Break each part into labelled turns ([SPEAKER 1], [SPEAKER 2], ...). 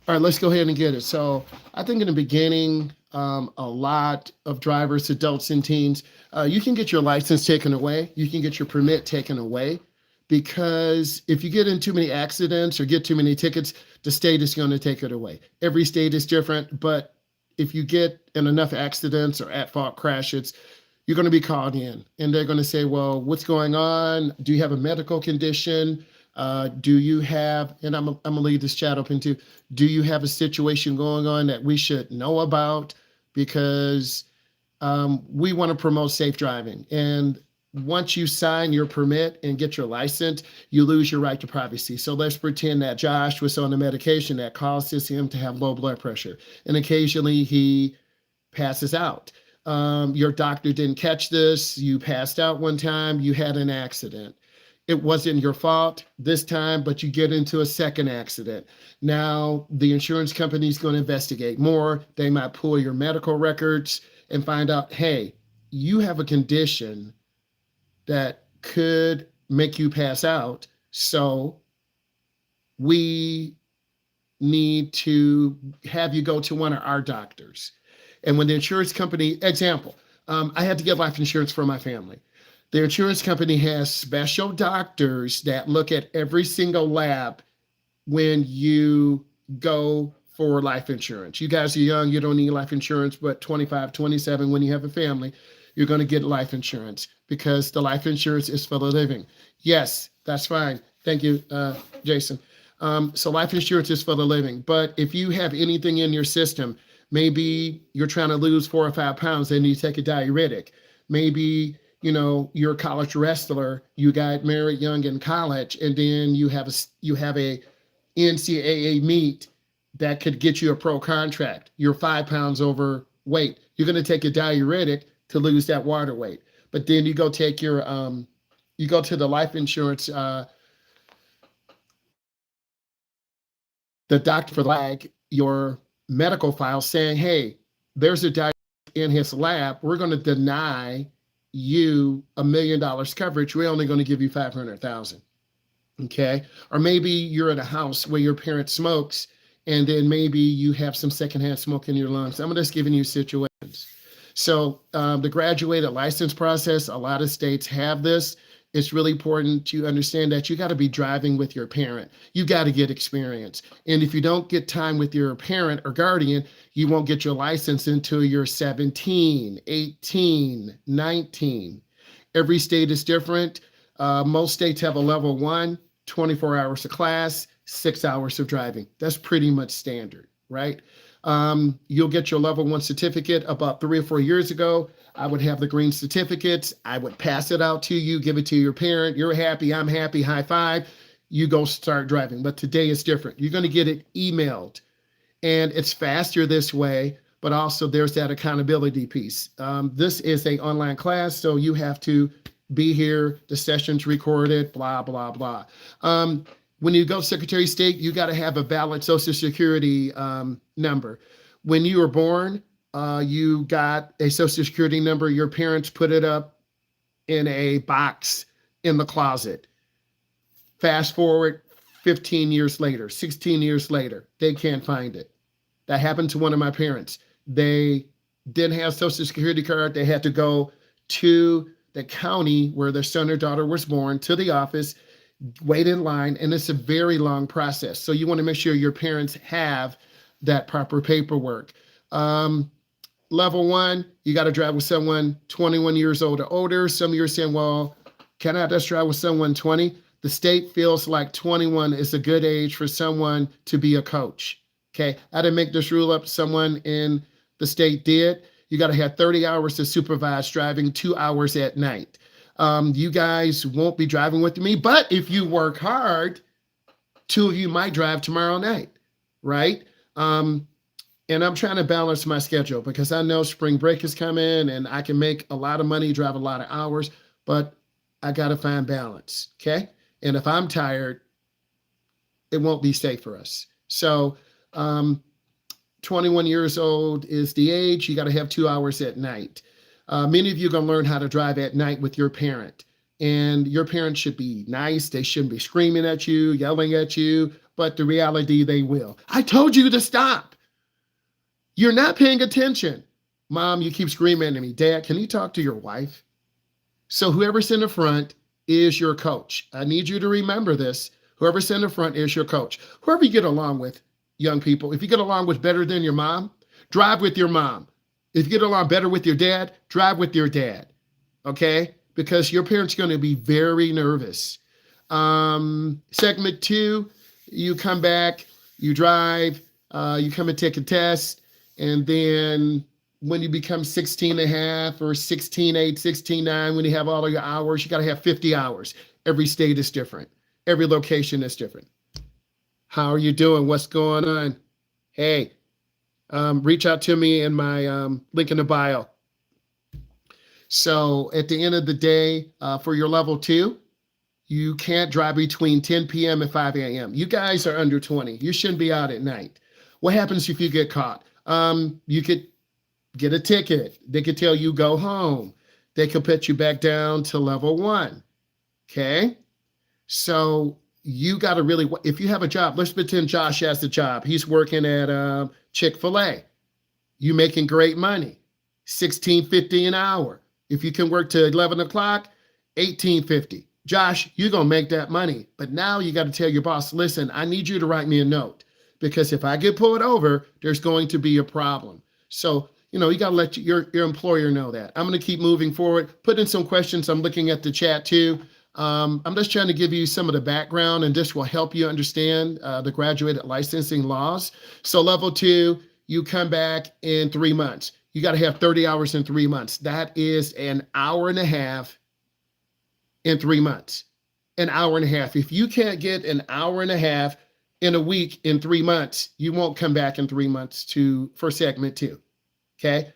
[SPEAKER 1] All right, let's go ahead and get it. So I think in the beginning, a lot of drivers, adults and teens, you can get your license taken away. You can get your permit taken away because if you get in too many accidents or get too many tickets, the state is going to take it away. Every state is different, but if you get in enough accidents or at fault crashes, you're going to be called in and they're going to say, well, what's going on? Do you have a medical condition? Do you have, and I'm going to leave this chat open too, do you have a situation going on that we should know about? Because we want to promote safe driving. And once you sign your permit and get your license, you lose your right to privacy. So let's pretend that Josh was on a medication that causes him to have low blood pressure. And occasionally he passes out. Your doctor didn't catch this. You passed out one time. You had an accident. It wasn't your fault this time, but you get into a second accident. Now, the insurance company is going to investigate more. They might pull your medical records and find out, hey, you have a condition that could make you pass out. So we need to have you go to one of our doctors. And when the insurance company, example, I had to get life insurance for my family. The insurance company has special doctors that look at every single lab when you go for life insurance. You guys are young, you don't need life insurance, but 25, 27, when you have a family, you're going to get life insurance because the life insurance is for the living. Yes, that's fine. Thank you, Jason. So life insurance is for the living. But if you have anything in your system, maybe you're trying to lose 4 or 5 pounds and you take a diuretic. Maybe you're a college wrestler, you got married young in college, and then you have a NCAA meet that could get you a pro contract. You're 5 pounds overweight. You're going to take a diuretic to lose that water weight. But then you go take your you go to the life insurance, the doctor for lag your medical file saying, hey, there's a diuretic in his lab. We're going to deny you $1 million coverage. We're only going to give you 500,000. Okay. Or maybe you're at a house where your parent smokes and then maybe you have some secondhand smoke in your lungs. I'm just giving you situations. So the graduated license process, a lot of states have this. It's really important to understand that you got to be driving with your parent. You got to get experience. And if you don't get time with your parent or guardian, you won't get your license until you're 17, 18, 19. Every state is different. Most states have a level 1, 24 hours of class, 6 hours of driving. That's pretty much standard, right? You'll get your level 1 certificate. About 3 or 4 years ago, I would have the green certificates. I would pass it out to you, give it to your parent. You're happy, I'm happy, high five. You go start driving. But today is different. You're going to get it emailed. And it's faster this way, but also there's that accountability piece. This is an online class, so you have to be here. The session's recorded, blah, blah, blah. When you go to Secretary of State, you got to have a valid Social Security number. When you were born, you got a Social Security number. Your parents put it up in a box in the closet. Fast forward 15 years later, 16 years later, they can't find it. That happened to one of my parents. They didn't have a Social Security card. They had to go to the county where their son or daughter was born, to the office, wait in line, and it's a very long process. So you want to make sure your parents have that proper paperwork. Level 1, you got to drive with someone 21 years old or older. Some of you are saying, well, can I just drive with someone 20? The state feels like 21 is a good age for someone to be a coach. Okay, I didn't make this rule up. Someone in the state did. You got to have 30 hours to supervise driving, 2 hours at night. You guys won't be driving with me, but if you work hard, 2 of you might drive tomorrow night, right? And I'm trying to balance my schedule because I know spring break is coming and I can make a lot of money, drive a lot of hours, but I got to find balance, okay? And if I'm tired, it won't be safe for us. So 21 years old is the age. You got to have 2 hours at night. Many of you are going to learn how to drive at night with your parent. And your parents should be nice. They shouldn't be screaming at you, yelling at you, but the reality, they will. I told you to stop. You're not paying attention. Mom, you keep screaming at me. Dad, can you talk to your wife? So whoever's in the front is your coach. I need you to remember this. Whoever's in the front is your coach. Whoever you get along with, young people, if you get along with better than your mom, drive with your mom. If you get along better with your dad, drive with your dad. Okay? Because your parents are going to be very nervous. Segment 2, you come back, you drive, you come and take a test, and then when you become 16 and a half or 16.8, 16.9, when you have all of your hours, you got to have 50 hours. Every state is different. Every location is different. How are you doing? What's going on? Hey, reach out to me in my link in the bio. So at the end of the day, for your level 2, you can't drive between 10 p.m. and 5 a.m. You guys are under 20. You shouldn't be out at night. What happens if you get caught? You could get a ticket. They could tell you go home. They could put you back down to level 1. Okay? So you got to really, if you have a job, let's pretend Josh has a job. He's working at Chick-fil-A. You making great money, $16.50 an hour. If you can work to 11 o'clock, $18.50. Josh, you're going to make that money. But now you got to tell your boss, listen, I need you to write me a note, because if I get pulled over, there's going to be a problem. So, you got to let your employer know that. I'm going to keep moving forward. Put in some questions. I'm looking at the chat too. I'm just trying to give you some of the background, and this will help you understand the graduated licensing laws. So level 2, you come back in 3 months. You got to have 30 hours in 3 months. That is an hour and a half in 3 months. An hour and a half. If you can't get an hour and a half in a week in 3 months, you won't come back in 3 months for segment 2. Okay.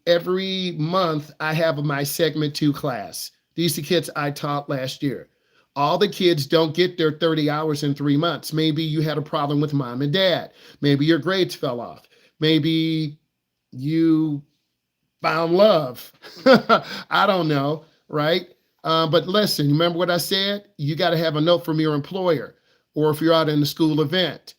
[SPEAKER 1] Every month I have my segment 2 class. These are the kids I taught last year. All the kids don't get their 30 hours in 3 months. Maybe you had a problem with mom and dad. Maybe your grades fell off. Maybe you found love. I don't know, right? But listen, remember what I said? You got to have a note from your employer, or if you're out in the school event.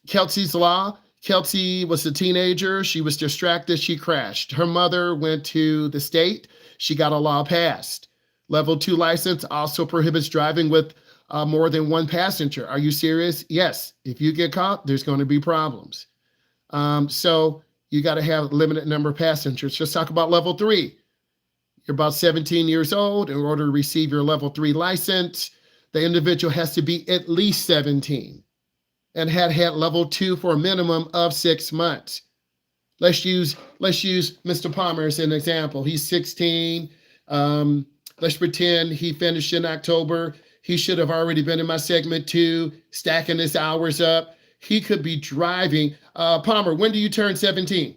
[SPEAKER 1] Kelsey's Law. Kelsey was a teenager. She was distracted. She crashed. Her mother went to the state. She got a law passed. Level 2 license also prohibits driving with more than one passenger. Are you serious? Yes. If you get caught, there's going to be problems. So you got to have a limited number of passengers. Let's talk about level 3. You're about 17 years old. In order to receive your level 3 license, the individual has to be at least 17 and had level 2 for a minimum of 6 months. Let's use Mr. Palmer as an example. He's 16. Let's pretend he finished in October. He should have already been in my segment 2, stacking his hours up. He could be driving. Palmer, when do you turn 17?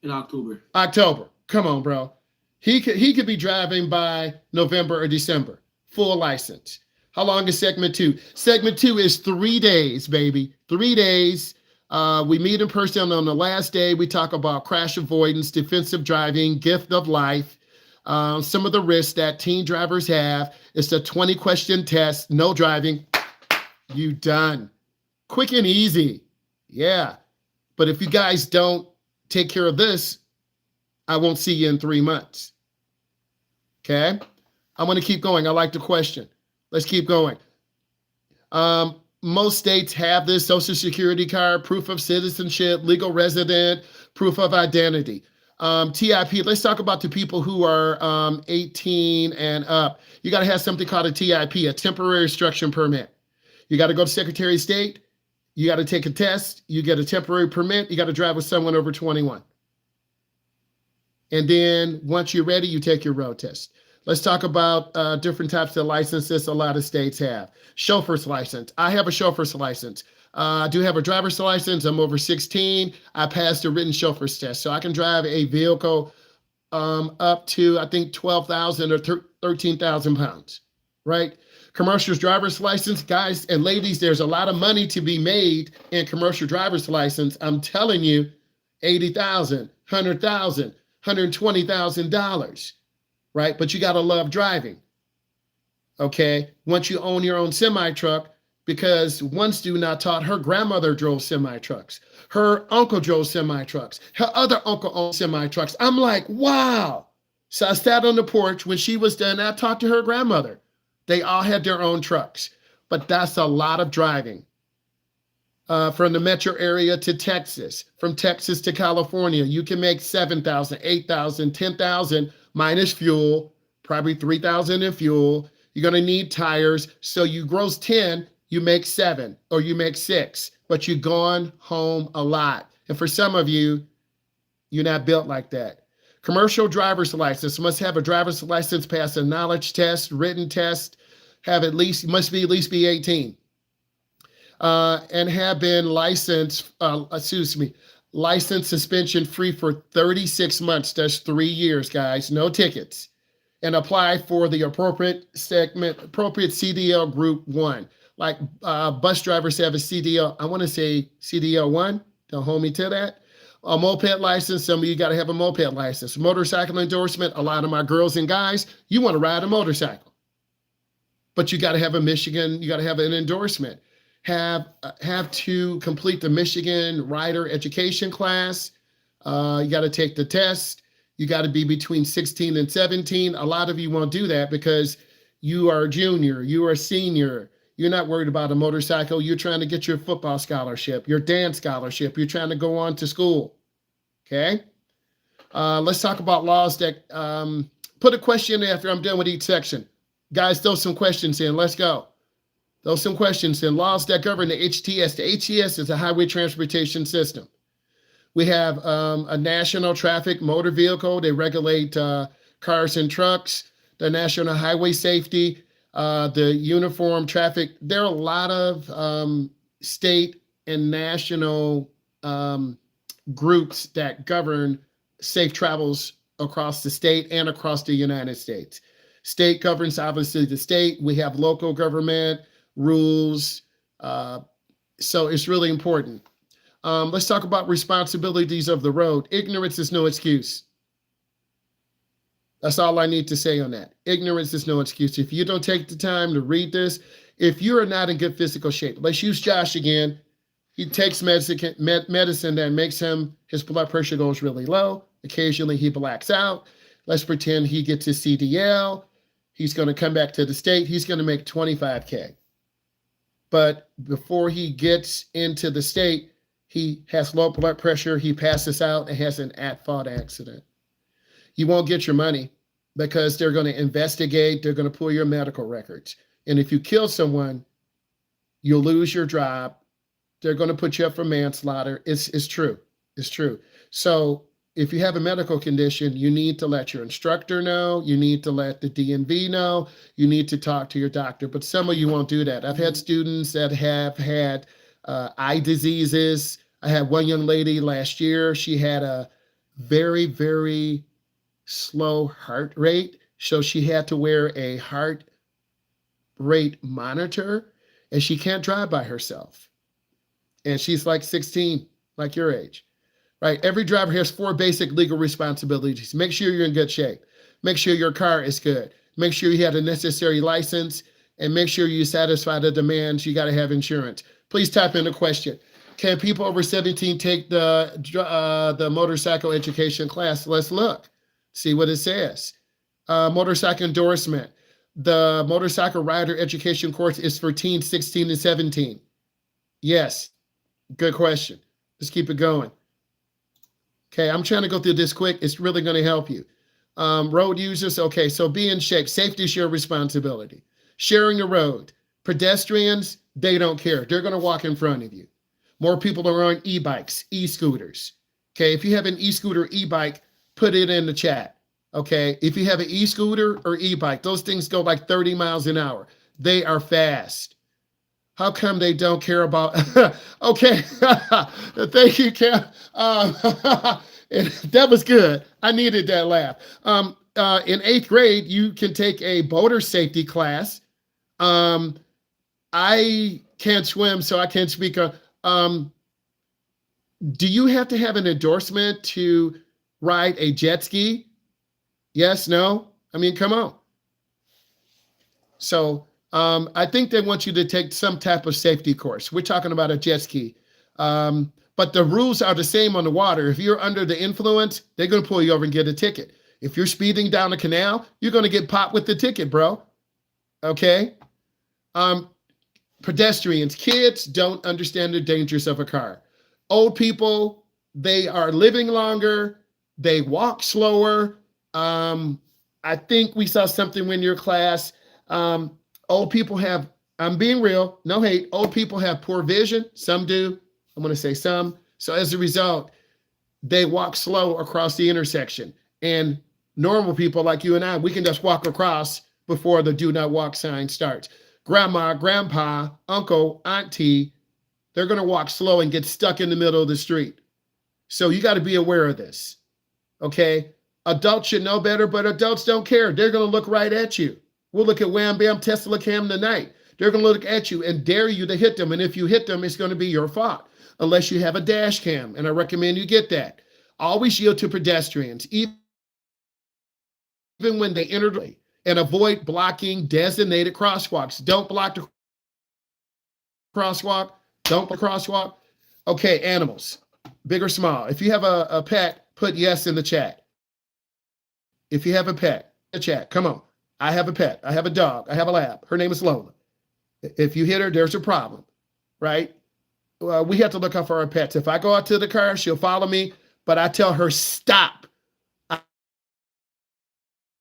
[SPEAKER 2] In October.
[SPEAKER 1] October. Come on, bro. He could be driving by November or December. Full license. How long is segment 2? Segment 2 is 3 days, baby. 3 days. We meet in person on the last day. We talk about crash avoidance, defensive driving, gift of life, some of the risks that teen drivers have. It's a 20-question test. No driving. You done. Quick and easy. Yeah. But if you guys don't take care of this, I won't see you in 3 months. Okay? I'm going to keep going. I like the question. Let's keep going. Most states have this: Social Security card, proof of citizenship, legal resident, proof of identity. TIP, let's talk about the people who are 18 and up. You got to have something called a TIP, a temporary instruction permit. You got to go to Secretary of State. You got to take a test. You get a temporary permit. You got to drive with someone over 21. And then once you're ready, you take your road test. Let's talk about different types of licenses a lot of states have. Chauffeur's license. I have a chauffeur's license. I do have a driver's license. I'm over 16. I passed a written chauffeur's test. So I can drive a vehicle up to, I think, 12,000 or 13,000 pounds, right? Commercial driver's license. Guys and ladies, there's a lot of money to be made in commercial driver's license. I'm telling you, $80,000, $100,000, $120,000. Right? But you got to love driving. Okay. Once you own your own semi truck, because one student I taught, her grandmother drove semi trucks. Her uncle drove semi trucks. Her other uncle owned semi trucks. I'm like, wow. So I sat on the porch when she was done. I talked to her grandmother. They all had their own trucks, but that's a lot of driving. From the metro area to Texas, from Texas to California, you can make 7,000, 8,000, 10,000 minus fuel, probably 3,000 in fuel. You're going to need tires. So you gross 10, you make 7 or you make 6, but you've gone home a lot. And for some of you, you're not built like that. Commercial driver's license must have a driver's license, pass a knowledge test, written test, must be at least be 18. And have been licensed, license suspension free for 36 months. That's 3 years, guys, no tickets. And apply for the appropriate CDL group 1. Like bus drivers have a CDL, I want to say CDL 1, don't hold me to that. A moped license, some of you got to have a moped license. Motorcycle endorsement, a lot of my girls and guys, you want to ride a motorcycle. But you got to have a Michigan, you got to have an endorsement. Have to complete the Michigan rider education class. You got to take the test. You got to be between 16 and 17. A lot of you won't do that because you are a junior, you are a senior. You're not worried about a motorcycle. You're trying to get your football scholarship, your dance scholarship. You're trying to go on to school. Okay. Let's talk about laws that put a question after I'm done with each section. Guys, throw some questions in. Let's go. Those some questions in. Laws that govern the HTS. The HTS is a highway transportation system. We have a national traffic motor vehicle. They regulate cars and trucks, the national highway safety, the uniform traffic. There are a lot of state and national groups that govern safe travels across the state and across the United States. State governs obviously the state. We have local government rules. So it's really important. Let's talk about responsibilities of the road. Ignorance is no excuse. That's all I need to say on that. Ignorance is no excuse. If you don't take the time to read this, if you are not in good physical shape, let's use Josh again. He takes medicine that makes his blood pressure goes really low. Occasionally he blacks out. Let's pretend he gets his CDL. He's going to come back to the state. He's going to make $25K. But before he gets into the state, he has low blood pressure. He passes out and has an at-fault accident. You won't get your money because they're going to investigate. They're going to pull your medical records. And if you kill someone, you'll lose your job. They're going to put you up for manslaughter. It's true. It's true. So if you have a medical condition, you need to let your instructor know. You need to let the DMV know. You need to talk to your doctor. But some of you won't do that. I've had students that have had eye diseases. I had one young lady last year. She had a very, very slow heart rate. So she had to wear a heart rate monitor, and she can't drive by herself. And she's like 16, like your age, right? Every driver has 4 basic legal responsibilities. Make sure you're in good shape. Make sure your car is good. Make sure you have the necessary license, and make sure you satisfy the demands. You got to have insurance. Please type in a question. Can people over 17 take the motorcycle education class? Let's look, see what it says. Motorcycle endorsement. The motorcycle rider education course is for teens 16 and 17. Yes, good question. Let's keep it going. Okay, I'm trying to go through this quick. It's really going to help you. Road users, okay, so be in shape. Safety is your responsibility. Sharing the road. Pedestrians, they don't care. They're going to walk in front of you. More people are on e-bikes, e-scooters. Okay, if you have an e-scooter, e-bike, put it in the chat. Okay, if you have an e-scooter or e-bike, those things go like 30 miles an hour. They are fast. How come they don't care about? Okay, thank you, Cam. That was good. I needed that laugh. In 8th grade, you can take a boater safety class. I can't swim, so I can't speak. Do you have to have an endorsement to ride a jet ski? Yes, no? I mean, come on. So I think they want you to take some type of safety course. We're talking about a jet ski. But the rules are the same on the water. If you're under the influence, they're going to pull you over and get a ticket. If you're speeding down the canal, you're going to get popped with the ticket, bro. Okay? Um, Pedestrians, kids don't understand the dangers of a car. Old people, they are living longer, they walk slower. I think we saw something in your class. Old people have, I'm being real, no hate, old people have poor vision. Some do. I'm going to say some. So as a result, they walk slow across the intersection. And normal people like you and I, we can just walk across before the do not walk sign starts. Grandma, grandpa, uncle, auntie, they're going to walk slow and get stuck in the middle of the street. So you got to be aware of this. Okay? Adults should know better, but adults don't care. They're going to look right at you. We'll look at Wham Bam Tesla Cam tonight. They're going to look at you and dare you to hit them. And if you hit them, it's going to be your fault, unless you have a dash cam. And I recommend you get that. Always yield to pedestrians, even when they enter the lane, and avoid blocking designated crosswalks. Don't block the crosswalk. Don't block the crosswalk. Okay, animals, big or small. If you have a pet, put yes in the chat. If you have a pet, in the chat, come on. I have a pet. I have a dog. I have a lab. Her name is Lola. If you hit her, there's a problem, right? We have to look out for our pets. If I go out to the car, she'll follow me, but I tell her, stop. I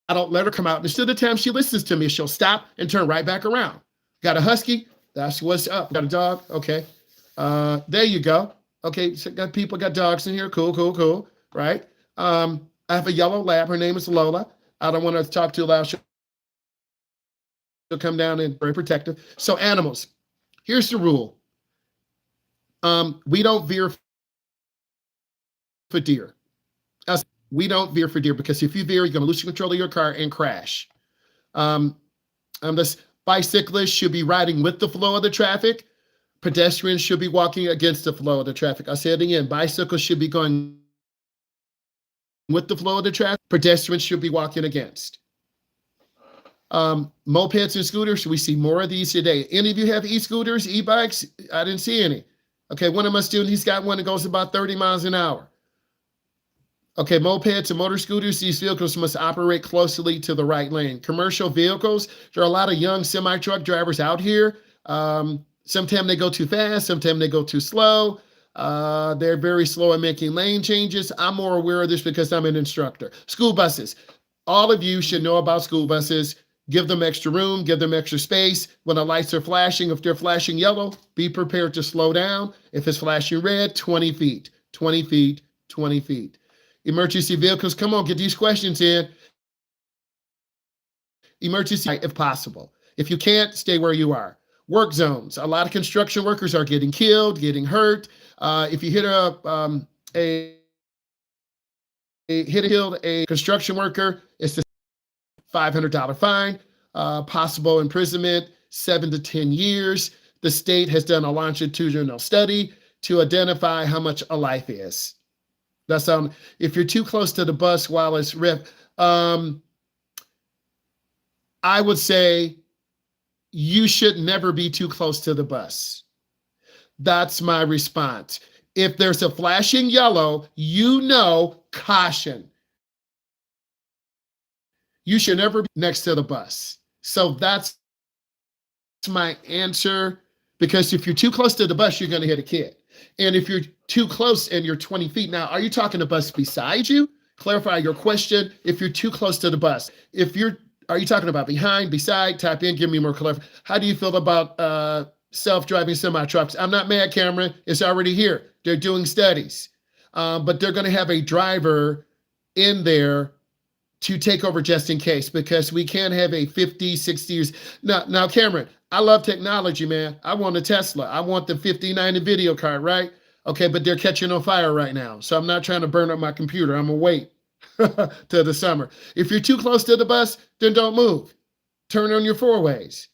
[SPEAKER 1] don't let her come out. And still the time she listens to me, she'll stop and turn right back around. Got a husky? That's what's up. Got a dog? Okay. There you go. Okay, so got people, got dogs in here. Cool. Right? I have a yellow lab. Her name is Lola. I don't want her to talk too loud. She'll come down and very protective. So animals, here's the rule. We don't veer for deer. We don't veer for deer, because if you veer, you're going to lose control of your car and crash. This bicyclists should be riding with the flow of the traffic. Pedestrians should be walking against the flow of the traffic. I'll say it again. Bicycles should be going with the flow of the traffic. Pedestrians should be walking against. Mopeds and scooters, we see more of these today. Any of you have e-scooters, e-bikes? I didn't see any. Okay, one of my students, he's got one that goes about 30 miles an hour. Okay, mopeds and motor scooters, these vehicles must operate closely to the right lane. Commercial vehicles, there are a lot of young semi-truck drivers out here. Sometimes they go too fast, sometimes they go too slow. They're very slow at making lane changes. I'm more aware of this because I'm an instructor. School buses, all of you should know about school buses. Give them extra room, give them extra space. When the lights are flashing, if they're flashing yellow, be prepared to slow down. If it's flashing red, 20 feet, 20 feet, 20 feet. Emergency vehicles, come on, get these questions in. Emergency, if possible. If you can't, stay where you are. Work zones, a lot of construction workers are getting killed, getting hurt. If you hit a construction worker, it's a $500 fine, possible imprisonment, 7 to 10 years. The state has done a longitudinal study to identify how much a life is. That's if you're too close to the bus while it's I would say you should never be too close to the bus. That's my response. If there's a flashing yellow, caution. You should never be next to the bus. So that's my answer, because if you're too close to the bus, you're going to hit a kid. And if you're too close and you're 20 feet, now, are you talking the bus beside you? Clarify your question. If you're too close to the bus, are you talking about behind, beside? Type in, give me more clarity. How do you feel about self-driving semi-trucks? I'm not mad, Cameron. It's already here. They're doing studies. But they're going to have a driver in there to take over just in case, because we can't have a 50, 60 years. Now, Cameron, I love technology, man. I want a Tesla. I want the 59 video card, right? Okay, but they're catching on fire right now. So I'm not trying to burn up my computer. I'm going to wait till the summer. If you're too close to the bus, then don't move. Turn on your four ways,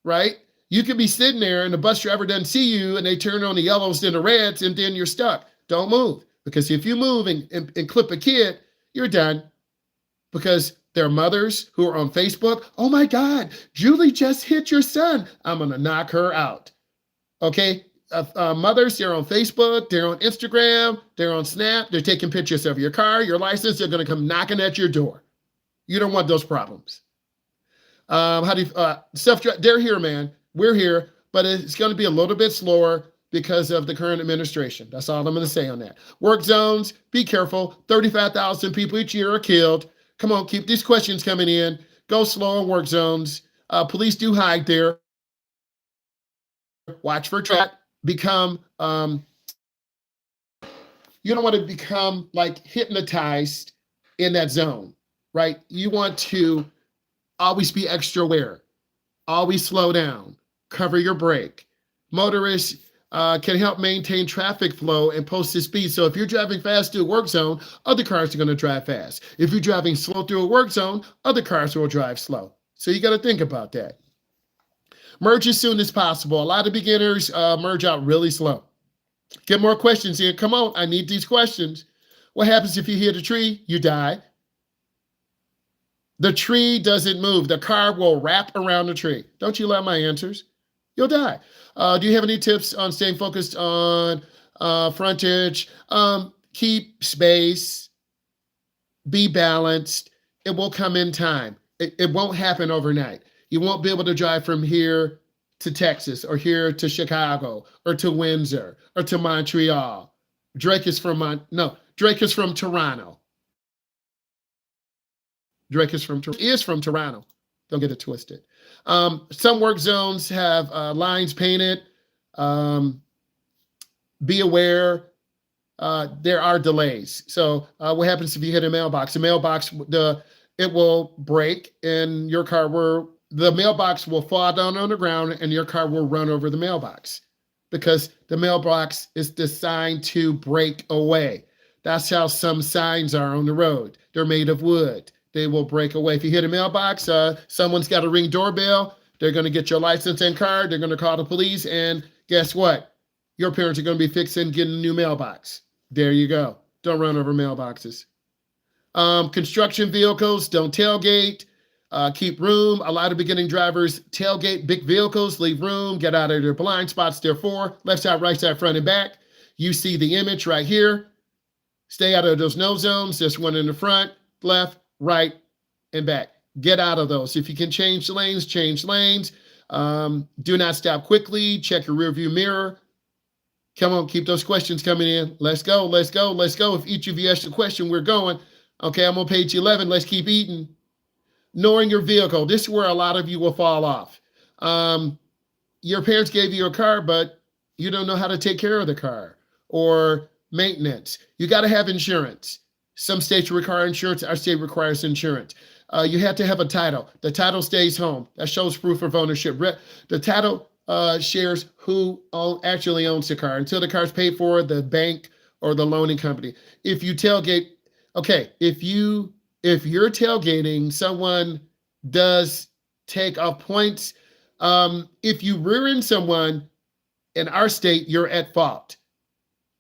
[SPEAKER 1] right? You could be sitting there and the bus driver doesn't see you and they turn on the yellows and the reds and then you're stuck. Don't move. Because if you move and clip a kid, you're done. Because There are mothers who are on Facebook. Oh my God, Julie just hit your son. I'm going to knock her out. Okay. Mothers, they're on Facebook, they're on Instagram, they're on Snap, they're taking pictures of your car, your license, they're going to come knocking at your door. You don't want those problems. How do you, they're here, man. We're here, but it's going to be a little bit slower because of the current administration. That's all I'm going to say on that. Work zones, be careful. 35,000 people each year are killed. Come on, keep these questions coming in. Go slow on work zones. Police do hide there. Watch for track. Become, you don't want to become like hypnotized in that zone, right? You want to always be extra aware. Always slow down. Cover your brake. Motorists can help maintain traffic flow and post the speed. So if you're driving fast through a work zone, other cars are going to drive fast. If you're driving slow through a work zone, other cars will drive slow. So you got to think about that. Merge as soon as possible. A lot of beginners merge out really slow. Get more questions here. Come on, I need these questions. What happens if you hit a tree? You die. The tree doesn't move. The car will wrap around the tree. Don't you love my answers? You'll die. Do you have any tips on staying focused on frontage? Keep space. Be balanced. It will come in time. It won't happen overnight. You won't be able to drive from here to Texas or here to Chicago or to Windsor or to Montreal. Drake is from Toronto. Drake is from Toronto. Don't get it twisted. Some work zones have lines painted. Be aware. There are delays. So what happens if you hit a mailbox? The mailbox, it will break and the mailbox will fall down on the ground and your car will run over the mailbox because the mailbox is designed to break away. That's how some signs are on the road. They're made of wood. They will break away. If you hit a mailbox, someone's got a Ring doorbell. They're going to get your license and card. They're going to call the police. And guess what? Your parents are going to be fixing getting a new mailbox. There you go. Don't run over mailboxes. Construction vehicles, don't tailgate. Keep room. A lot of beginning drivers tailgate big vehicles, leave room, get out of their blind spots. Therefore, left side, right side, front and back. You see the image right here. Stay out of those no zones. There's one in the front, left, right, and back. Get out of those. If you can change lanes, change lanes. Do not stop quickly. Check your rear view mirror. Come on, keep those questions coming in. Let's go, let's go, let's go. If each of you asked a question, we're going. Okay, I'm on page 11. Let's keep eating. Knowing your vehicle. This is where a lot of you will fall off. Your parents gave you a car, but you don't know how to take care of the car or maintenance. You got to have insurance. Some states require insurance. Our state requires insurance. You have to have a title. The title stays home. That shows proof of ownership. The title shares who actually owns the car. Until the car's paid for, the bank or the loaning company. If you tailgate, okay, if you're tailgating, someone does take off points. If you rear end someone in our state, you're at fault.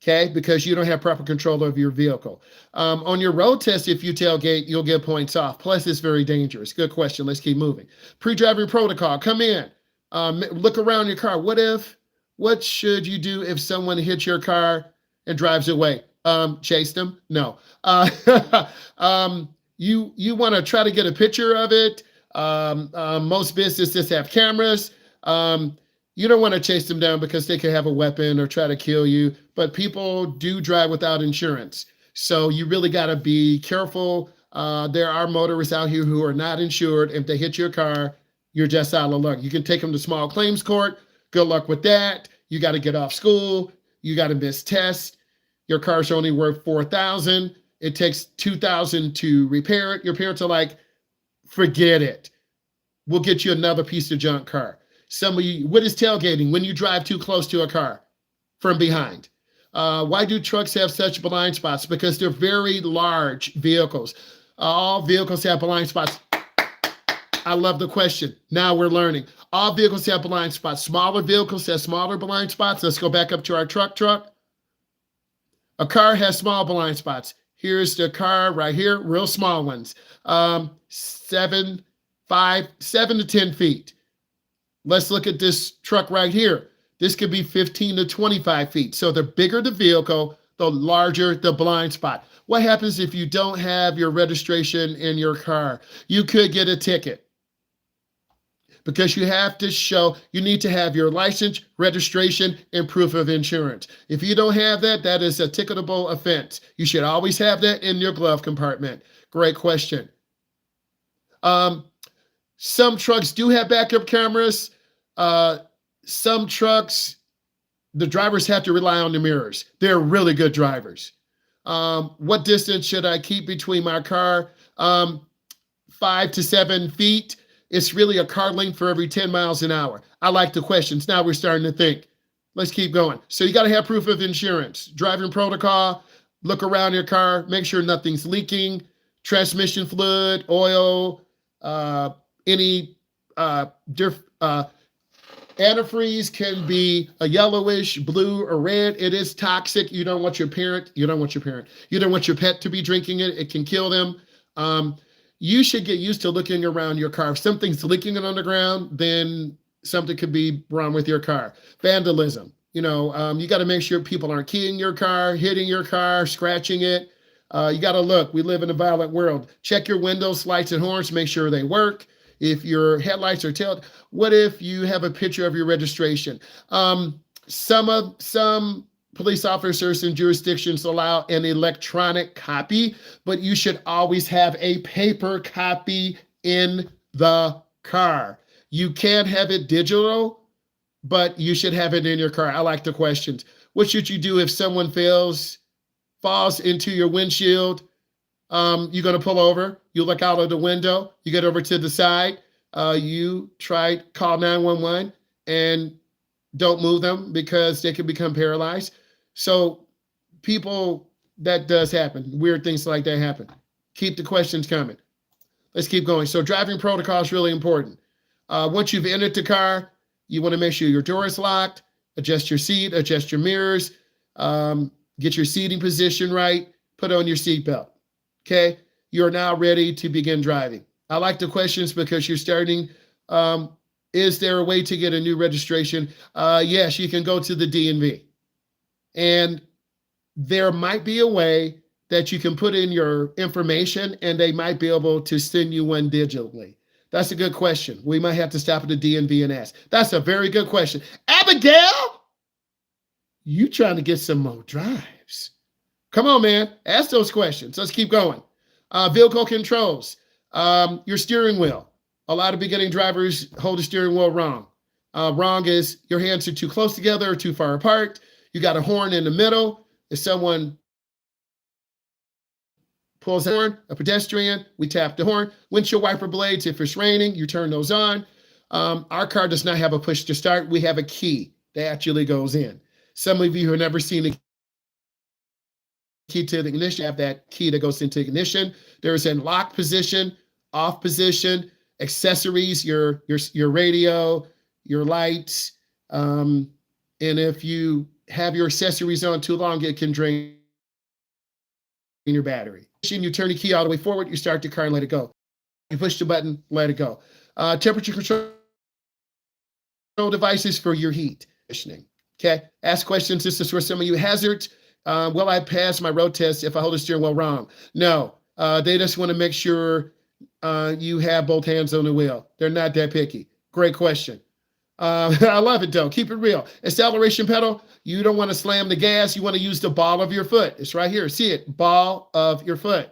[SPEAKER 1] Okay, because you don't have proper control of your vehicle. On your road test, if you tailgate, you'll get points off. Plus, it's very dangerous. Good question. Let's keep moving. Pre-driving protocol. Come in. Look around your car. What should you do if someone hits your car and drives away? Chase them? No. You want to try to get a picture of it. Most businesses have cameras. You don't want to chase them down because they could have a weapon or try to kill you, but people do drive without insurance. So you really got to be careful. There are motorists out here who are not insured. If they hit your car, you're just out of luck. You can take them to small claims court. Good luck with that. You got to get off school. You got to miss tests. Your car's only worth $4,000. It takes $2,000 to repair it. Your parents are like, forget it. We'll get you another piece of junk car. Some of you, what is tailgating? When you drive too close to a car from behind. Why do trucks have such blind spots? Because they're very large vehicles. All vehicles have blind spots. I love the question. Now we're learning. All vehicles have blind spots. Smaller vehicles have smaller blind spots. Let's go back up to our truck. A car has small blind spots. Here's the car right here, real small ones. 7 to 10 feet. Let's look at this truck right here. This could be 15 to 25 feet. So the bigger the vehicle, the larger the blind spot. What happens if you don't have your registration in your car? You could get a ticket because you have to show, you need to have your license, registration, and proof of insurance. If you don't have that, that is a ticketable offense. You should always have that in your glove compartment. Great question. Some trucks do have backup cameras. Some trucks, the drivers have to rely on the mirrors. They're really good drivers. What distance should I keep between my car? 5 to 7 feet. It's really a car length for every 10 miles an hour. I like the questions. Now we're starting to think. Let's keep going. So you got to have proof of insurance, driving protocol, look around your car, make sure nothing's leaking, transmission fluid, oil, any antifreeze can be a yellowish, blue, or red. It is toxic. You don't want your pet to be drinking it. It can kill them. You should get used to looking around your car. If something's leaking on the ground, then something could be wrong with your car. Vandalism. You got to make sure people aren't keying your car, hitting your car, scratching it. You got to look. We live in a violent world. Check your windows, lights, and horns. Make sure they work. If your headlights are tailed, what if you have a picture of your registration? Some police officers and jurisdictions allow an electronic copy, but you should always have a paper copy in the car. You can't have it digital, but you should have it in your car. I like the questions. What should you do if someone falls into your windshield? You're going to pull over. You look out of the window. You get over to the side. You call 911 and don't move them because they can become paralyzed. So that does happen. Weird things like that happen. Keep the questions coming. Let's keep going. So driving protocol is really important. Once you've entered the car, you want to make sure your door is locked, adjust your seat, adjust your mirrors, get your seating position right, put on your seatbelt. Okay, you're now ready to begin driving. I like the questions because you're starting. Is there a way to get a new registration? Yes, you can go to the DMV. And there might be a way that you can put in your information and they might be able to send you one digitally. That's a good question. We might have to stop at the DMV and ask. That's a very good question. Abigail, you trying to get some more drives. Come on, man. Ask those questions. Let's keep going. Vehicle controls. Your steering wheel. A lot of beginning drivers hold the steering wheel wrong. Wrong is your hands are too close together or too far apart. You got a horn in the middle. If someone pulls the horn, a pedestrian, we tap the horn. Windshield wiper blades, if it's raining, you turn those on. Our car does not have a push to start. We have a key that actually goes in. Some of you who have never seen a key to the ignition have that key that goes into ignition. There's a lock position, off position, accessories, your radio, your lights. And if you have your accessories on too long, it can drain your battery. You turn the key all the way forward, you start the car and let it go. You push the button, let it go. Temperature control devices for your heat conditioning. Okay, ask questions. This is where some of you hazards. Will I pass my road test if I hold the steering wheel wrong? No, they just want to make sure you have both hands on the wheel. They're not that picky. Great question. I love it though. Keep it real. Acceleration pedal, you don't want to slam the gas. You want to use the ball of your foot. It's right here. See it? Ball of your foot.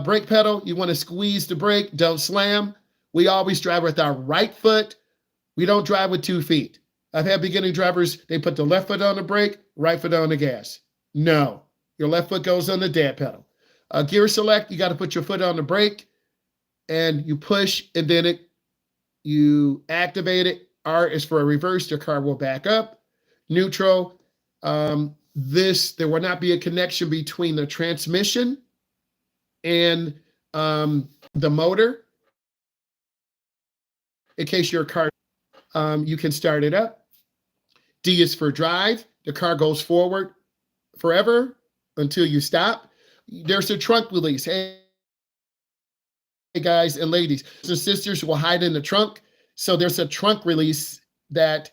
[SPEAKER 1] Brake pedal, you want to squeeze the brake. Don't slam. We always drive with our right foot. We don't drive with 2 feet. I've had beginning drivers, they put the left foot on the brake, right foot on the gas. No, your left foot goes on the dad pedal. Gear select, you got to put your foot on the brake and you push and then you activate it. R is for a reverse, the car will back up. Neutral, there will not be a connection between the transmission and the motor. In case your car, you can start it up. D is for drive, the car goes forward forever until you stop. There's a trunk release. Hey, guys and ladies, the sisters will hide in the trunk. So there's a trunk release that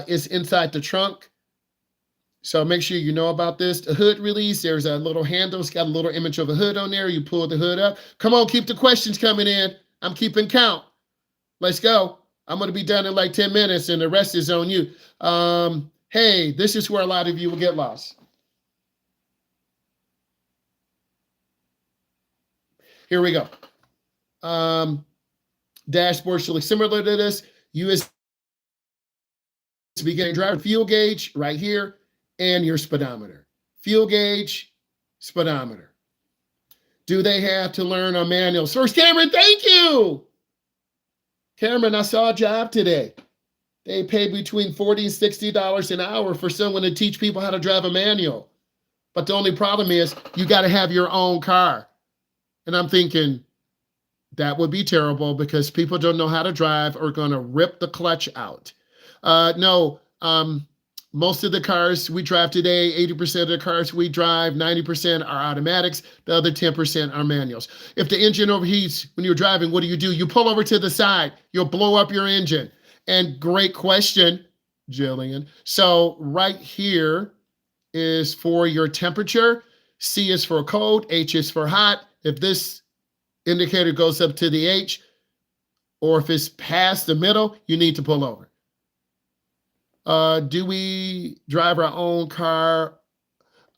[SPEAKER 1] is inside the trunk. So make sure you know about this. The hood release, there's a little handle. It's got a little image of a hood on there. You pull the hood up. Come on, keep the questions coming in. I'm keeping count. Let's go. I'm going to be done in like 10 minutes and the rest is on you. Hey, this is where a lot of you will get lost. Here we go. Dashboard should look similar to this. USB beginning driver, fuel gauge right here, and your speedometer. Fuel gauge, speedometer. Do they have to learn on manuals? First, Cameron, thank you. Cameron, I saw a job today. They pay between $40 and $60 an hour for someone to teach people how to drive a manual. But the only problem is you got to have your own car. And I'm thinking that would be terrible because people don't know how to drive or going to rip the clutch out. No, most of the cars we drive today, 80% of the cars we drive, 90% are automatics. The other 10% are manuals. If the engine overheats when you're driving, what do? You pull over to the side. You'll blow up your engine. And great question, Jillian. So right here is for your temperature. C is for cold. H is for hot. If this indicator goes up to the H, or if it's past the middle, you need to pull over. Do we drive our own car?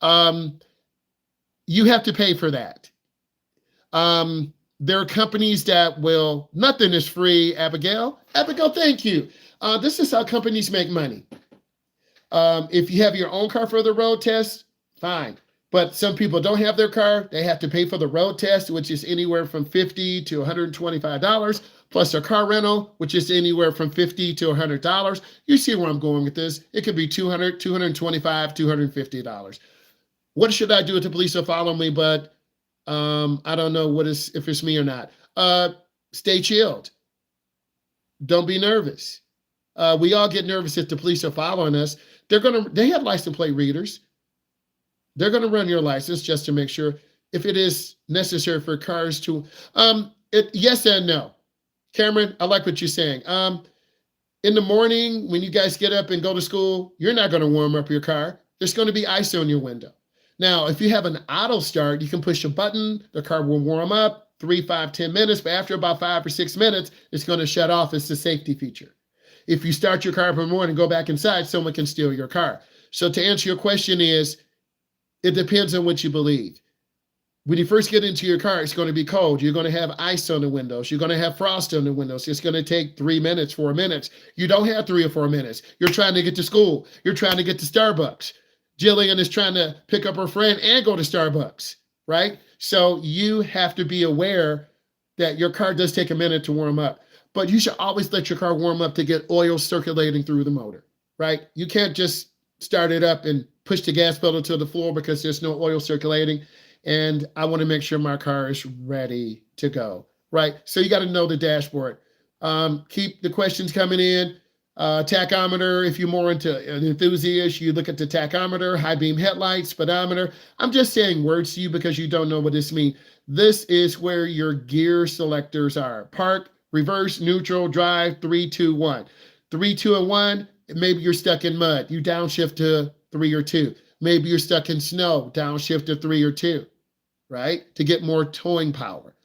[SPEAKER 1] You have to pay for that. There are companies that will, nothing is free, Abigail. Abigail, thank you. This is how companies make money. If you have your own car for the road test, fine. But some people don't have their car. They have to pay for the road test, which is anywhere from $50 to $125, plus a car rental, which is anywhere from $50 to $100. You see where I'm going with this. It could be $200, $225, $250. What should I do if the police will follow me, but I don't know if it's me or not. Stay chilled. Don't be nervous. We all get nervous if the police are following us. They have license plate readers. They're going to run your license just to make sure if it is necessary for cars to, yes and no. Cameron, I like what you're saying. In the morning, when you guys get up and go to school, you're not going to warm up your car. There's going to be ice on your window. Now, if you have an auto start, you can push a button, the car will warm up 3, 5, 10 minutes, but after about 5 or 6 minutes, it's going to shut off. It's a safety feature. If you start your car up in the morning and go back inside, someone can steal your car. So to answer your question is, it depends on what you believe. When you first get into your car, it's going to be cold. You're going to have ice on the windows. You're going to have frost on the windows. It's going to take 3 minutes, 4 minutes. You don't have 3 or 4 minutes. You're trying to get to school. You're trying to get to Starbucks. Jillian is trying to pick up her friend and go to Starbucks, right? So you have to be aware that your car does take a minute to warm up. But you should always let your car warm up to get oil circulating through the motor, right? You can't just start it up and push the gas pedal to the floor because there's no oil circulating. And I want to make sure my car is ready to go, right? So you got to know the dashboard. Keep the questions coming in. Tachometer, if you're more into an enthusiast, you look at the tachometer, high beam headlights, speedometer. I'm just saying words to you because you don't know what this means. This is where your gear selectors are. Park, reverse, neutral, drive, 3, 2, 1. 3, 2, and 1, maybe you're stuck in mud. You downshift to 3 or 2. Maybe you're stuck in snow, downshift to 3 or 2, right? To get more towing power.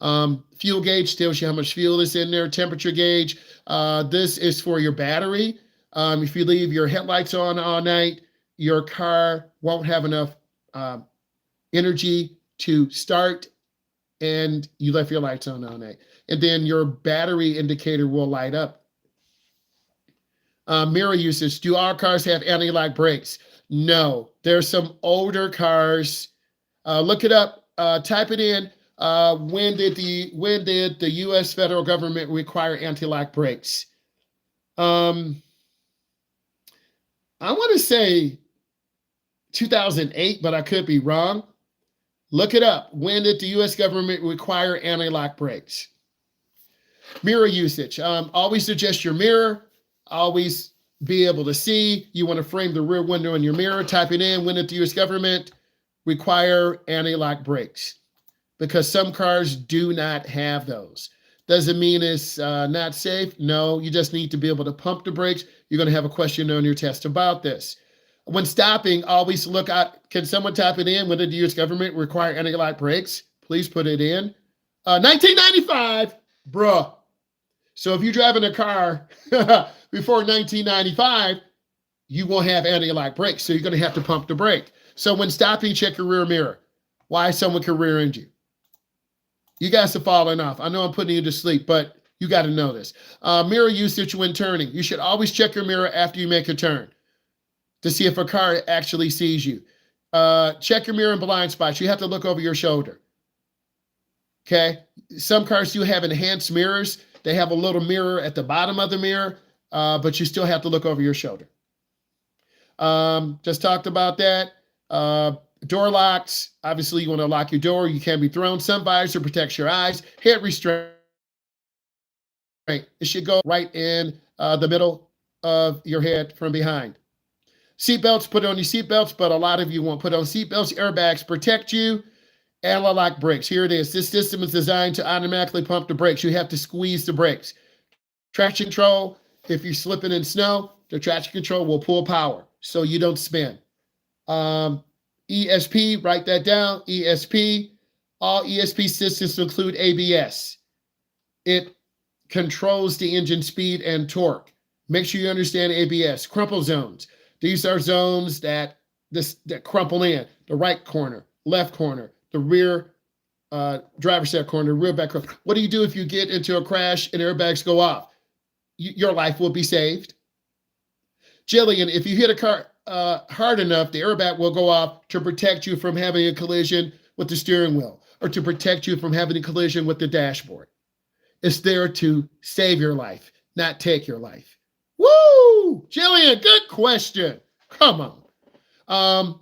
[SPEAKER 1] Fuel gauge tells you how much fuel is in there. Temperature gauge, this is for your battery. If you leave your headlights on all night, your car won't have enough energy to start, and you left your lights on all night. And then your battery indicator will light up. Mirror usage, do all cars have anti-lock brakes? No, there's some older cars. Look it up, type it in. When did the U.S. federal government require anti-lock brakes? I want to say 2008, but I could be wrong. Look it up. When did the U.S. government require anti-lock brakes? Mirror usage. Always adjust your mirror. Always be able to see. You want to frame the rear window in your mirror. Type it in. When did the U.S. government require anti-lock brakes because some cars do not have those. Doesn't mean it's not safe. No, you just need to be able to pump the brakes. You're going to have a question on your test about this. When stopping, always look out. Can someone type it in? When did the U.S. government require anti-lock brakes? Please put it in. 1995, bruh. So if you're driving a car before 1995, you won't have anti-lock brakes. So you're going to have to pump the brake. So when stopping, check your rear mirror. Why someone can rear end you. You guys are falling off. I know I'm putting you to sleep, but you got to know this. Mirror usage when turning. You should always check your mirror after you make a turn to see if a car actually sees you. Check your mirror in blind spots. You have to look over your shoulder. Okay? Some cars do have enhanced mirrors. They have a little mirror at the bottom of the mirror, but you still have to look over your shoulder. Just talked about that. Door locks. Obviously, you want to lock your door. You can't be thrown. Sun visor protects your eyes. Head restraint. It should go right in the middle of your head from behind. Seatbelts, put on your seatbelts, but a lot of you won't put on seatbelts. Airbags protect you. Anti-lock brakes. Here it is. This system is designed to automatically pump the brakes. You have to squeeze the brakes. Traction control. If you're slipping in snow, the traction control will pull power so you don't spin. ESP, write that down. ESP. All ESP systems include ABS. It controls the engine speed and torque. Make sure you understand ABS. Crumple zones. These are zones that crumple in. The right corner, left corner, the rear driver's side corner, rear back corner. What do you do if you get into a crash and airbags go off? Your life will be saved. Jillian, if you hit a car hard enough, the airbag will go off to protect you from having a collision with the steering wheel or to protect you from having a collision with the dashboard. It's there to save your life, not take your life. Woo! Jillian, good question. Come on.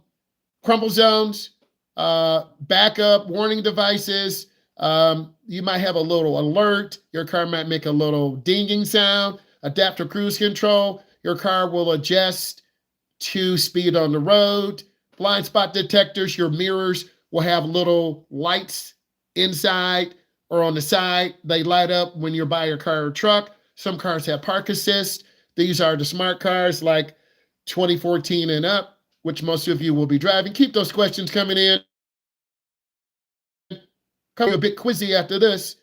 [SPEAKER 1] Crumple zones, backup warning devices. You might have a little alert. Your car might make a little dinging sound. Adaptive cruise control. Your car will adjust to speed on the road. Blind spot detectors. Your mirrors will have little lights inside or on the side. They light up when you're by your car or truck. Some cars have park assist. These are the smart cars like 2014 and up, which most of you will be driving. Keep those questions coming in. Come a bit quizzy after this.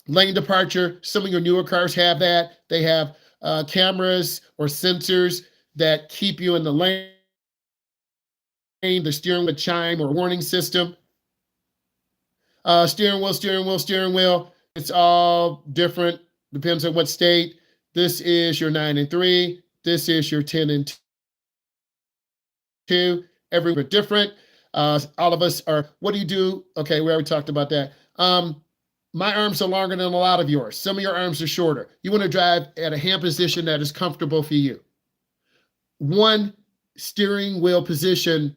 [SPEAKER 1] Lane departure. Some of your newer cars have that. They have cameras or sensors that keep you in the lane. The steering wheel chime or warning system. Steering wheel. It's all different. Depends on what state. This is your 9 and 3. This is your 10 and 2. Every bit different. All of us are, what do you do? Okay, we already talked about that. My arms are longer than a lot of yours. Some of your arms are shorter. You want to drive at a hand position that is comfortable for you. One steering wheel position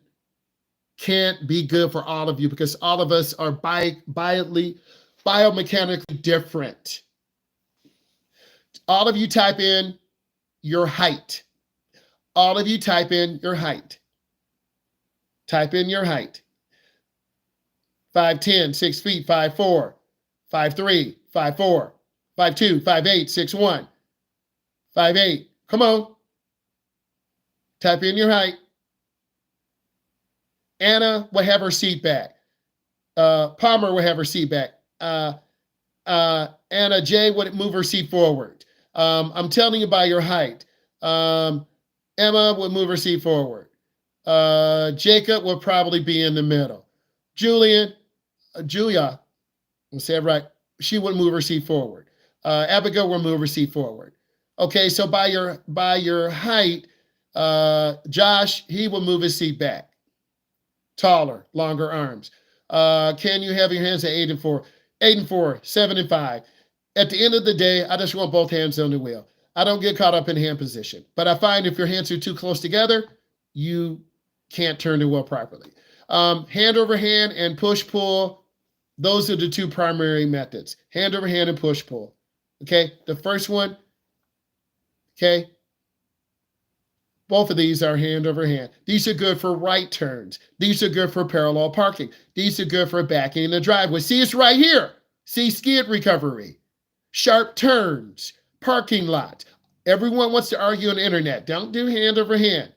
[SPEAKER 1] can't be good for all of you because all of us are biomechanically different. All of you type in your height. All of you type in your height. Type in your height. 5'10", 6 feet, 5'4", 5'3", 5'4", 5'2", 5'8", 6'1", 5'8". Come on. Type in your height. Anna will have her seat back. Palmer will have her seat back. Anna J would move her seat forward. I'm telling you by your height. Emma would move her seat forward. Jacob will probably be in the middle. Julia, I'll say it right. She would move her seat forward. Abigail will move her seat forward. Okay, so by your height, Josh, he will move his seat back. Taller, longer arms. Can you have your hands at 8 and 4? 8 and 4, 7 and 5. At the end of the day, I just want both hands on the wheel. I don't get caught up in hand position. But I find if your hands are too close together, you can't turn the wheel properly. Hand over hand and push-pull, those are the two primary methods. Hand over hand and push-pull. Okay, the first one, okay, Both of these are hand over hand. These are good for right turns. These are good for parallel parking. These are good for backing in the driveway. See, it's right here. See, skid recovery, sharp turns, parking lot. Everyone wants to argue on the internet. Don't do hand over hand.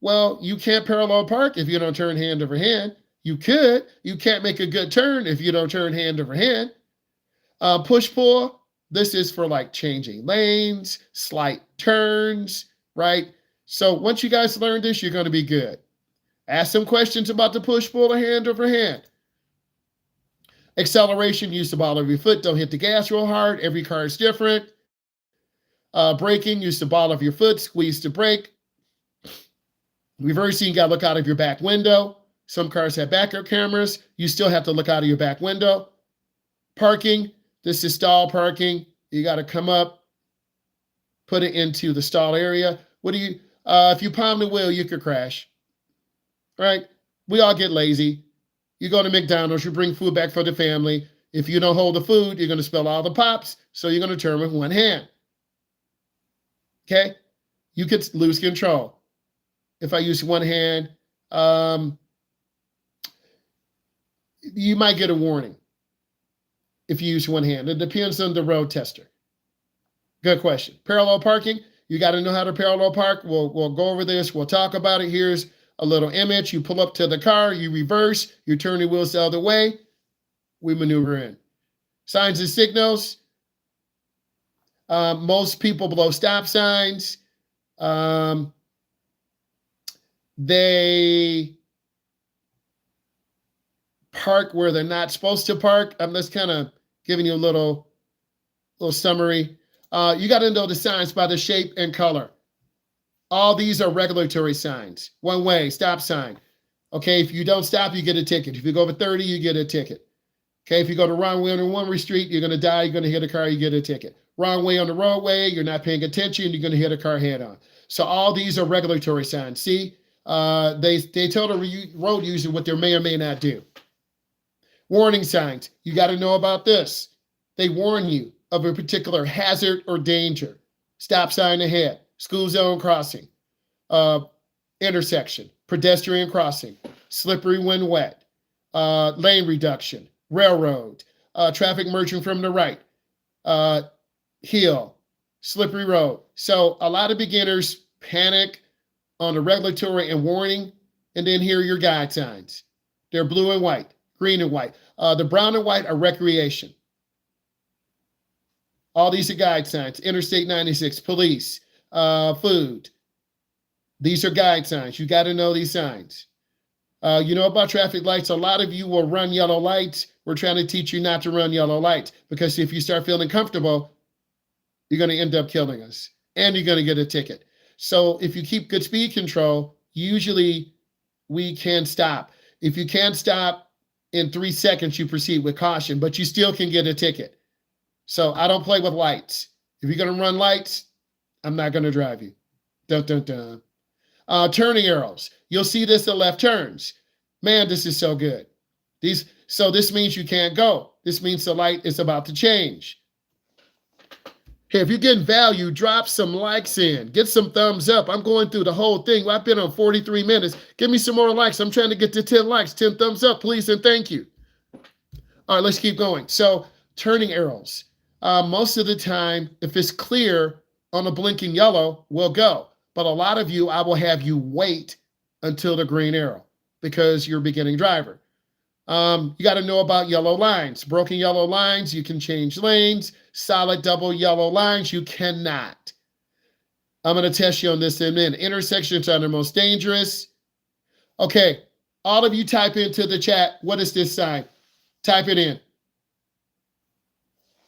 [SPEAKER 1] Well, you can't parallel park if you don't turn hand over hand. You could. You can't make a good turn if you don't turn hand over hand. Push pull. This is for like changing lanes, slight turns, right? So once you guys learn this, you're going to be good. Ask some questions about the push pull or hand over hand. Acceleration, use the ball of your foot. Don't hit the gas real hard. Every car is different. Braking, use the ball of your foot. Squeeze the brake. Reversing, you got to look out of your back window. Some cars have backup cameras. You still have to look out of your back window. Parking, this is stall parking. You got to come up, put it into the stall area. If you palm the wheel, you could crash, right? We all get lazy. You go to McDonald's, you bring food back for the family. If you don't hold the food, you're going to spill all the pops. So you're going to turn with one hand. Okay? You could lose control. If I use one hand, you might get a warning if you use one hand. It depends on the road tester. Good question. Parallel parking. You got to know how to parallel park. We'll go over this. We'll talk about it. Here's a little image. You pull up to the car, you reverse, you turn the wheels the other way, we maneuver in. Signs and signals. Most people blow stop signs. They park where they're not supposed to park. I'm just kind of giving you a little summary. You got to know the signs by the shape and color. All these are regulatory signs. One way, stop sign. Okay, if you don't stop, you get a ticket. If you go over 30, you get a ticket. Okay, if you go the wrong way on a one-way street, you're going to die, you're going to hit a car, you get a ticket. Wrong way on the roadway, you're not paying attention, you're going to hit a car head on. So all these are regulatory signs. See, they tell the road user what they may or may not do. Warning signs. You got to know about this. They warn you of a particular hazard or danger. Stop sign ahead. School zone crossing, intersection, pedestrian crossing, slippery when wet, lane reduction, railroad, traffic merging from the right, hill, slippery road. So a lot of beginners panic on the regulatory and warning, and then here are your guide signs. They're blue and white, green and white. The brown and white are recreation. All these are guide signs. Interstate 96, police. Food. These are guide signs. You got to know these signs. You know about traffic lights. A lot of you will run yellow lights. We're trying to teach you not to run yellow lights because if you start feeling comfortable, you're going to end up killing us and you're going to get a ticket. So if you keep good speed control, usually we can stop. If you can't stop in 3 seconds, you proceed with caution, but you still can get a ticket. So I don't play with lights. If you're going to run lights, I'm not going to drive you. Dun, dun, dun. Turning arrows. You'll see this at left turns. Man, this is so good. So this means you can't go. This means the light is about to change. Hey, if you're getting value, drop some likes in. Get some thumbs up. I'm going through the whole thing. I've been on 43 minutes. Give me some more likes. I'm trying to get to 10 likes, 10 thumbs up, please, and thank you. All right, let's keep going. So turning arrows. Most of the time, if it's clear, on a blinking yellow, we'll go. But a lot of you, I will have you wait until the green arrow because you're a beginning driver. You got to know about yellow lines. Broken yellow lines, you can change lanes. Solid double yellow lines, you cannot. I'm going to test you on this in a minute. Intersections are the most dangerous. Okay, all of you type into the chat, what is this sign? Type it in.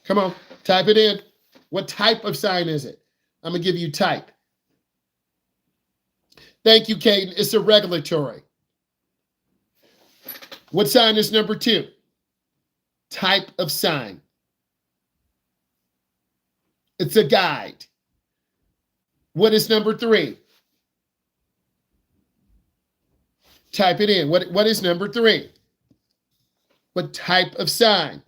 [SPEAKER 1] Come on, type it in. What type of sign is it? I'm going to give you type. Thank you, Caden. It's a regulatory. What sign is number 2? Type of sign. It's a guide. What is number 3? Type it in. What is number 3? What type of sign?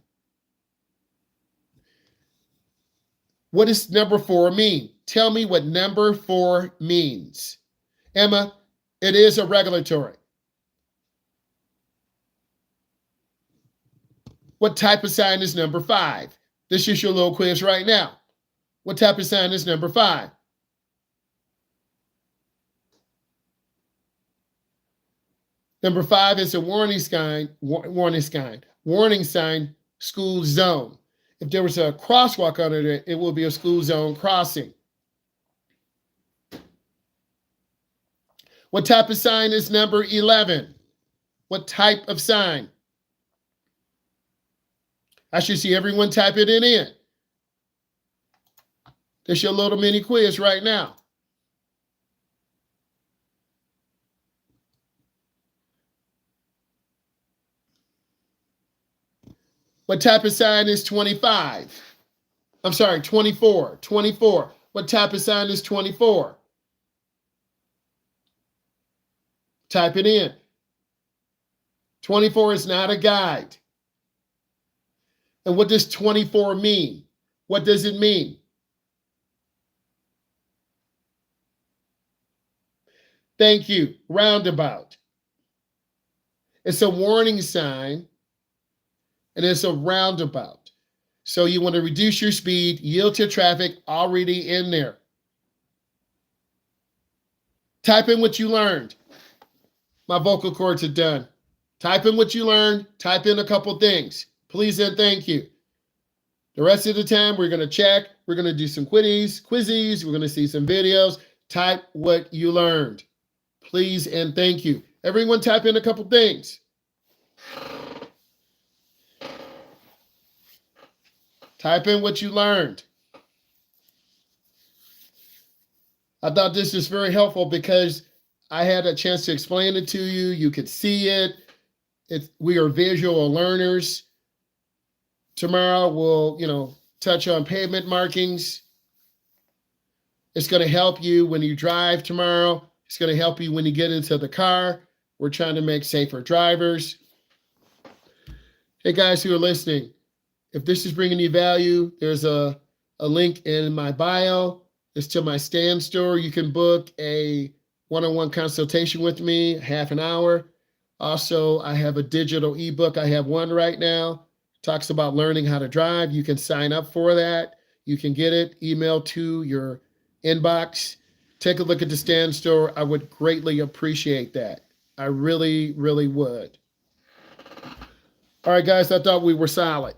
[SPEAKER 1] What does number 4 mean? Tell me what number 4 means. Emma, it is a regulatory. What type of sign is number 5? This is your little quiz right now. What type of sign is number 5? Number 5 is a warning sign, school zone. If there was a crosswalk under it, it will be a school zone crossing. What type of sign is number 11? What type of sign? I should see everyone type it in. That's your little mini quiz right now. What type of sign is 25? I'm sorry, 24. 24. What type of sign is 24? Type it in. 24 is not a guide. And what does 24 mean? What does it mean? Thank you. Roundabout. It's a warning sign, and it's a roundabout. So you want to reduce your speed, yield to traffic already in there. Type in what you learned. My vocal cords are done. Type in what you learned. Type in a couple things. Please and thank you. The rest of the time, we're going to check. We're going to do some quizzes. We're going to see some videos. Type what you learned. Please and thank you. Everyone type in a couple things. Type in what you learned. I thought this was very helpful because I had a chance to explain it to you. You could see it. We are visual learners. Tomorrow we'll, touch on pavement markings. It's going to help you when you drive tomorrow. It's going to help you when you get into the car. We're trying to make safer drivers. Hey guys who are listening, if this is bringing you value, there's a link in my bio. It's to my Stand store. You can book a one-on-one consultation with me, half an hour. Also, I have a digital ebook. I have one right now. Talks about learning how to drive. You can sign up for that. You can get it emailed to your inbox. Take a look at the Stand store. I would greatly appreciate that. I really, really would. All right, guys, I thought we were solid.